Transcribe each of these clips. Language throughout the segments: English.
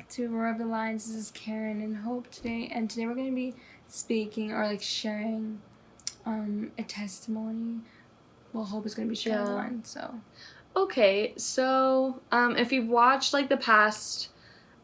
back to Rub the Lines. This is Karen and Hope today, and today we're going to be speaking or sharing a testimony. Well, Hope is going to be sharing one, so. Okay, so if you've watched the past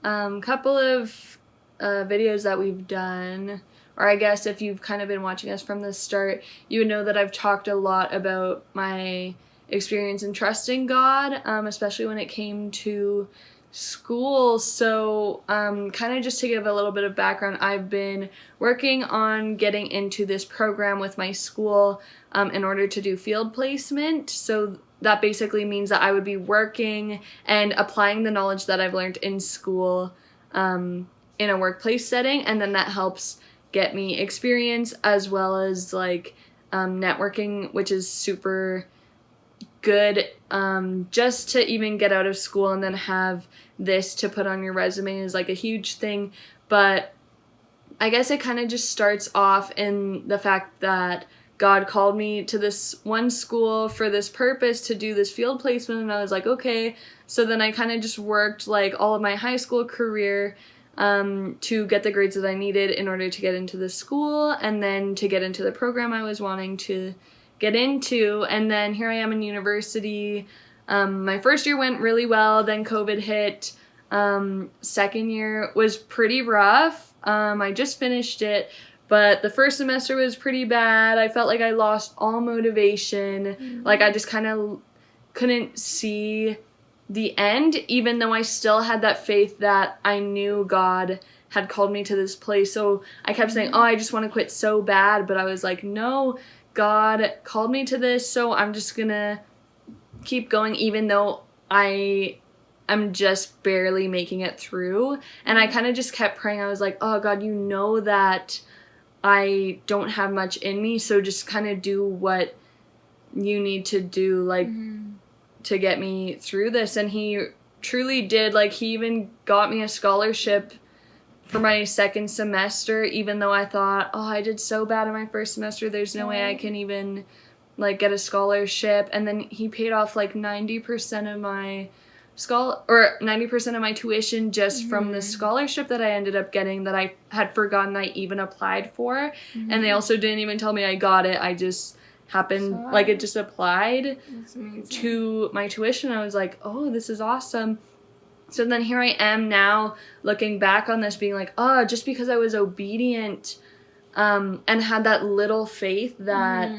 couple of videos that we've done, or I guess if you've kind of been watching us from the start, you would know that I've talked a lot about my experience in trusting God, especially when it came to school. So kind of just to give a little bit of background, I've been working on getting into this program with my school in order to do field placement. So that basically means that I would be working and applying the knowledge that I've learned in school in a workplace setting, and then that helps get me experience as well as networking, which is super good just to even get out of school and then have this to put on your resume is a huge thing. But I guess it kind of just starts off in the fact that God called me to this one school for this purpose to do this field placement, and I was like, okay. So then I kind of just worked all of my high school career to get the grades that I needed in order to get into the school and then to get into the program I was wanting to get into. And then here I am in university. My first year went really well, then COVID hit. Second year was pretty rough. I just finished it, but the first semester was pretty bad. I felt like I lost all motivation. I just kind of couldn't see the end, even though I still had that faith that I knew God had called me to this place. So I kept saying, oh, I just want to quit so bad. But I was like, no, God called me to this, so I'm just gonna keep going even though I'm just barely making it through. And I kind of just kept praying. I was like, oh God, you know that I don't have much in me, so just kind of do what you need to do to get me through this. And he truly did. He even got me a scholarship for my second semester, even though I thought, oh, I did so bad in my first semester, there's no way I can even get a scholarship. And then he paid off 90% of my 90% of my tuition just from the scholarship that I ended up getting that I had forgotten I even applied for. And they also didn't even tell me I got it. I just happened, it just applied to my tuition. I was like, oh, this is awesome. So then here I am now looking back on this being oh, just because I was obedient and had that little faith that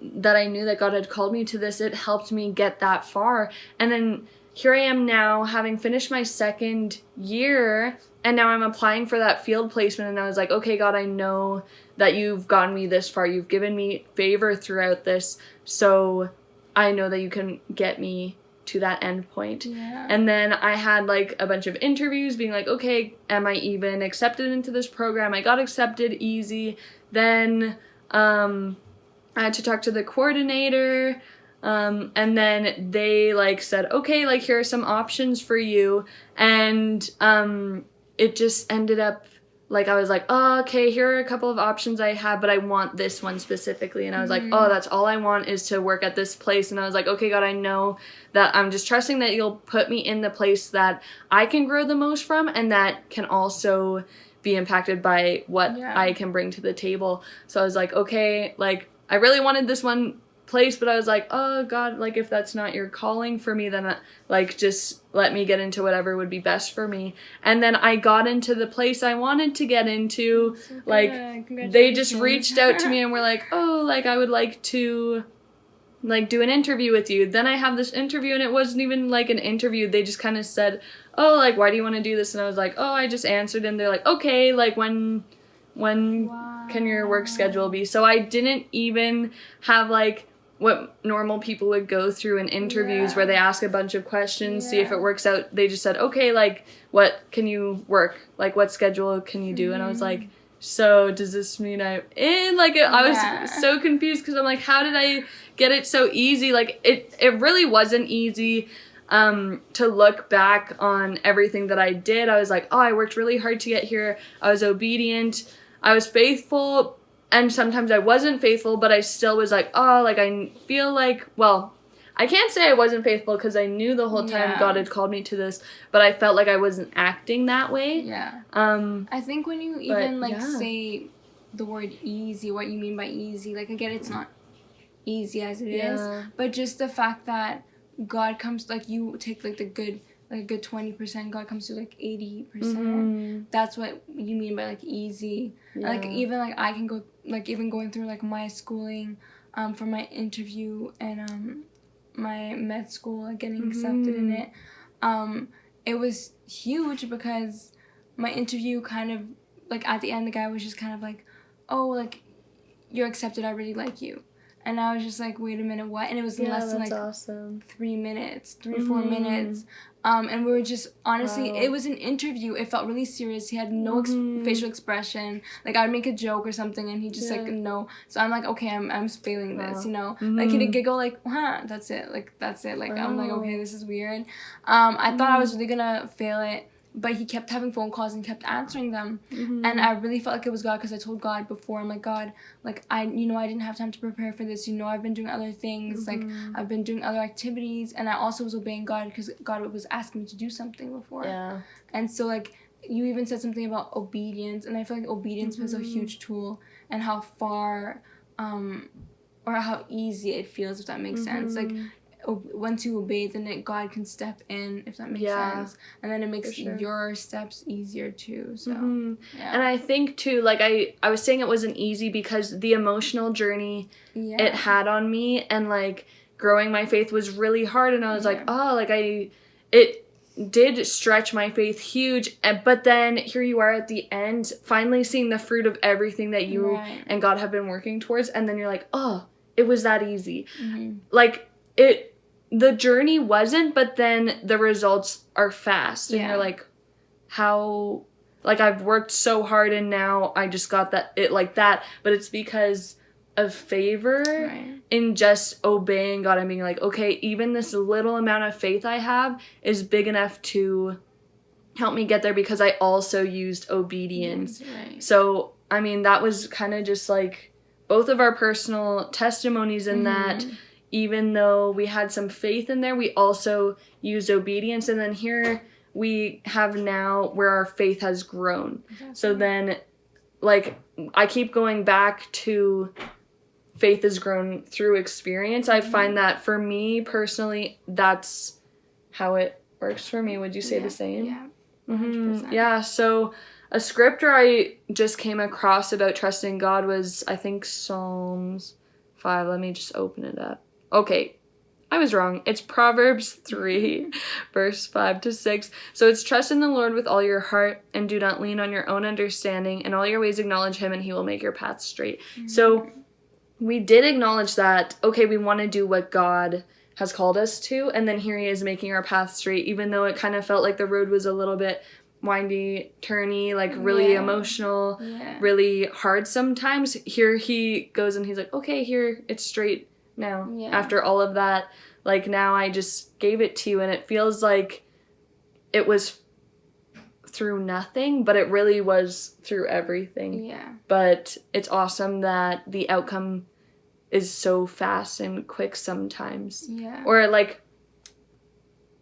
that I knew that God had called me to this, it helped me get that far. And then here I am now having finished my second year, and now I'm applying for that field placement, and I was like, okay, God, I know that you've gotten me this far. You've given me favor throughout this, so I know that you can get me to that end point. Yeah. And then I had a bunch of interviews being okay, am I even accepted into this program? I got accepted easy. Then I had to talk to the coordinator, and then they said, okay, here are some options for you. And it just ended up I was oh, okay, here are a couple of options I have, but I want this one specifically. And I was oh, that's all I want is to work at this place. And I was okay, God, I know that I'm just trusting that you'll put me in the place that I can grow the most from, and that can also be impacted by what I can bring to the table. So I was okay, I really wanted this one place, but I was oh God, if that's not your calling for me, then just let me get into whatever would be best for me. And then I got into the place I wanted to get into. They just reached out to me and were oh, I would like to do an interview with you. Then I have this interview, and it wasn't even an interview. They just kind of said, oh, why do you want to do this? And I was oh, I just answered, and they're okay, when can your work schedule be? So I didn't even have what normal people would go through in interviews where they ask a bunch of questions, see if it works out. They just said, okay, what can you work? What schedule can you do? And I was so does this mean I'm in? I was so confused because I'm how did I get it so easy? It really wasn't easy. To look back on everything that I did. I was oh, I worked really hard to get here. I was obedient. I was faithful, and sometimes I wasn't faithful, but I still was oh, I feel well, I can't say I wasn't faithful because I knew the whole time God had called me to this, but I felt like I wasn't acting that way. Yeah. I think when you even say the word easy, what you mean by easy, like again, it's not easy as it is, but just the fact that God comes, like you take like a good 20%, God comes to like 80%. That's what you mean by like easy. Like even like I can go, like even going through like my schooling for my interview and my med school, like getting accepted in it, it was huge because my interview kind of like at the end the guy was just kind of like, oh, like you're accepted, I really like you. And I was just like, wait a minute, what? And it was less than like 3 minutes, 4 minutes. And we were just, honestly, it was an interview. It felt really serious. He had no facial expression. Like, I'd make a joke or something, and he just, like, no. So I'm like, okay, I'm failing this, you know? Like, he'd giggle, like, huh, that's it. Like, that's it. Like, I'm like, okay, this is weird. I thought I was really gonna fail it. But he kept having phone calls and kept answering them. And I really felt like it was God because I told God before, I'm like, God, like, I didn't have time to prepare for this. I've been doing other things. Like, I've been doing other activities. And I also was obeying God because God was asking me to do something before. Yeah. And so, like, you even said something about obedience. And I feel like obedience was a huge tool and how far or how easy it feels, if that makes sense. Like, once you obey, then God can step in, if that makes sense, and then it makes your steps easier too. So and I think too, like I was saying, it wasn't easy because the emotional journey it had on me, and like growing my faith was really hard, and I was like, oh, like it did stretch my faith huge, but then here you are at the end, finally seeing the fruit of everything that you and God have been working towards, and then you're like, oh, it was that easy. Like the journey wasn't, but then the results are fast, and you're like, how, like, I've worked so hard and now I just got it like that, but it's because of favor in just obeying God and being like, okay, even this little amount of faith I have is big enough to help me get there because I also used obedience. So, I mean, that was kind of just like both of our personal testimonies in that even though we had some faith in there, we also used obedience. And then here we have now where our faith has grown. So then, like, I keep going back to faith has grown through experience. I find that for me personally, that's how it works for me. Would you say the same? Yeah. 100%. Yeah, so a scripture I just came across about trusting God was, I think, Psalms 5. Let me just open it up. Okay, I was wrong. It's Proverbs 3, verse 5-6. So it's trust in the Lord with all your heart and do not lean on your own understanding. In all your ways acknowledge him and he will make your path straight. So we did acknowledge that, okay, we want to do what God has called us to. And then here he is making our path straight, even though it kind of felt like the road was a little bit windy, turny, like really emotional, really hard sometimes. Here he goes and he's like, okay, here it's straight. Now, after all of that, like, now I just gave it to you, and it feels like it was through nothing, but it really was through everything. But it's awesome that the outcome is so fast and quick sometimes. Or, like,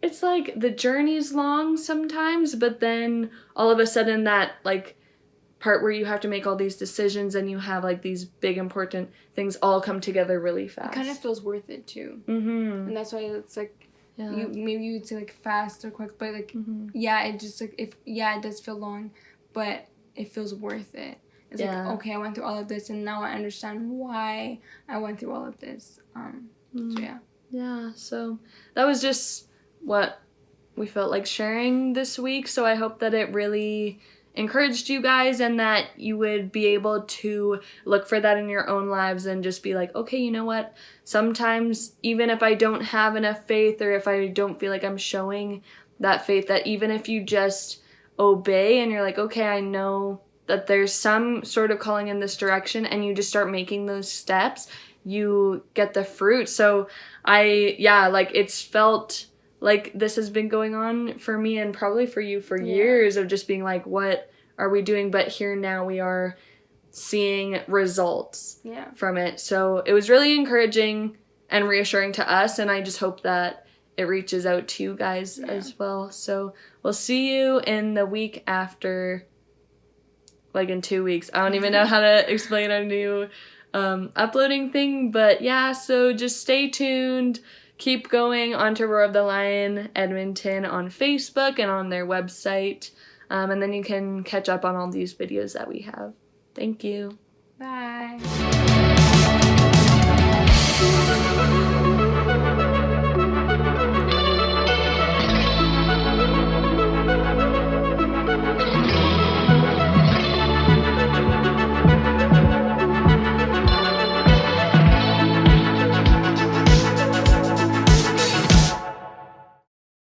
it's like the journey's long sometimes, but then all of a sudden that, like, part where you have to make all these decisions and you have like these big important things all come together really fast. It kind of feels worth it too. And that's why it's like maybe you'd say like fast or quick, but like it just like it does feel long, but it feels worth it. It's like, okay, I went through all of this and now I understand why I went through all of this. So that was just what we felt like sharing this week. So I hope that it really encouraged you guys and that you would be able to look for that in your own lives and just be like, okay, you know what? Sometimes even if I don't have enough faith or if I don't feel like I'm showing that faith, that even if you just obey and you're like, okay, I know that there's some sort of calling in this direction, and you just start making those steps, you get the fruit. So it's felt like this has been going on for me and probably for you for years of just being like, what are we doing? But here now we are seeing results from it. So it was really encouraging and reassuring to us, and I just hope that it reaches out to you guys as well. So we'll see you in the week after, like in 2 weeks. I don't even know how to explain our new uploading thing, but yeah, so just stay tuned. Keep going onto Roar of the Lion Edmonton on Facebook and on their website, and then you can catch up on all these videos that we have. Thank you. Bye.